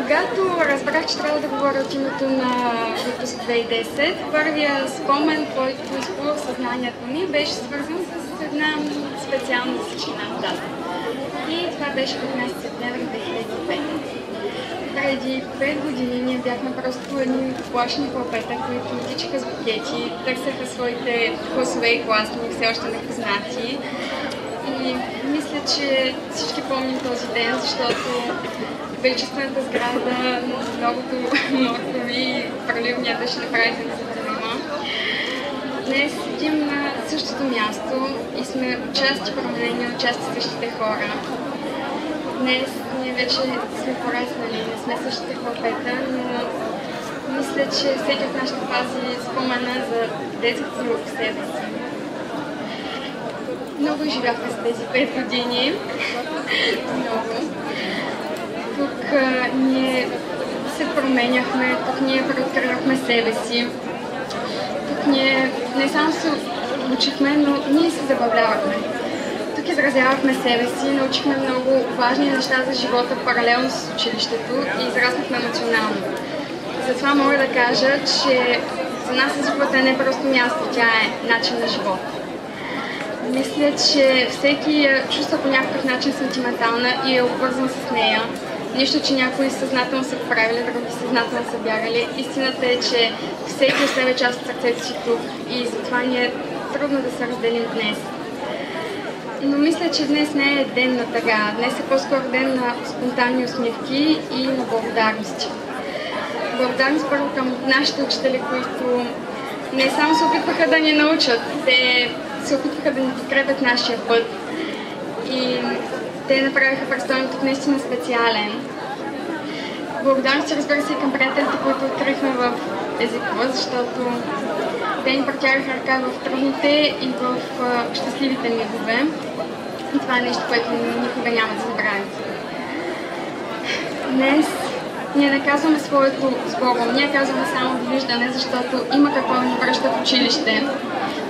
Когато разбрах, че трябва да говоря от името на Выпуск 2010, първия спомен, който изплува в съзнанието ми, беше свързан с една специална месечина дата. И това беше 15 септември 2005. Преди 5 години ние бяхме просто едни плашни хлапета, които тичаха с букети, търсеха своите класове и класни, все още непознати. И мисля, че всички помним този ден, защото величествената сграда, многото моркови и проливния дъжд направиха незабравима. Днес седим на същото място и сме отчасти променени, отчасти същите хора. Днес ние вече сме пораснали, не сме същите хлапета, но мисля, че всеки от нас ще пази спомена за детското си в себе си. Много живяхме с тези 5 години. Много. Тук ние се променяхме, тук ние преоткривахме себе си. Тук ние не само се учихме, но ние се забавлявахме. Тук изразявахме себе си, научихме много важни неща за живота паралелно с училището и израснахме емоционално. Затова мога да кажа, че за нас живота не е просто място, тя е начин на живот. Мисля, че всеки чувства по някакъв начин сантиментална и е обвързан с нея. Нищо, че някои съзнателно са го правили, други съзнателно са бягали. Истината е, че всеки оставя част от сърцето си тук и затова ни е трудно да се разделим днес. Но мисля, че днес не е ден на тъга. Днес е по-скоро ден на спонтанни усмивки и на благодарности. Благодарност първо към нашите учители, които не само се опитваха да ни научат, те се опитваха да ни подкрепят нашия път и те направиха престоят тук наистина специален. Благодарности, разбира се, и към приятелите, които открихме в езикова, защото те ни протягаха ръка в трудните и в щастливите мигове. И това е нещо, което никога няма да забравим. Днес ние не казваме своето сбором, ние казваме само довиждане, защото има какво да ни връща в училище.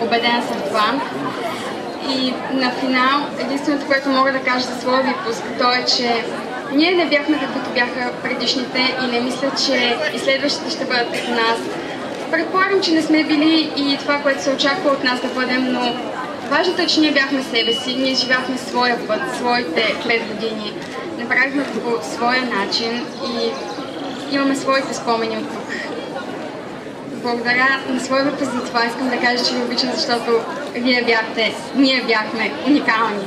Убедена съм в това. И на финал, единственото, което мога да кажа за своя випуск, то е, че ние не бяхме каквито бяха предишните и не мисля, че и следващите ще бъдат като нас. Предполагам, че не сме били и това, което се очаква от нас да бъдем, но важното е, че ние бяхме себе си, ние живяхме своя път, своите 5 години. Направихме по своя начин и имаме своите спомени от тук. Благодаря на своя въпрос за това. Искам да кажа, че ви обичам, защото ние бяхме уникални.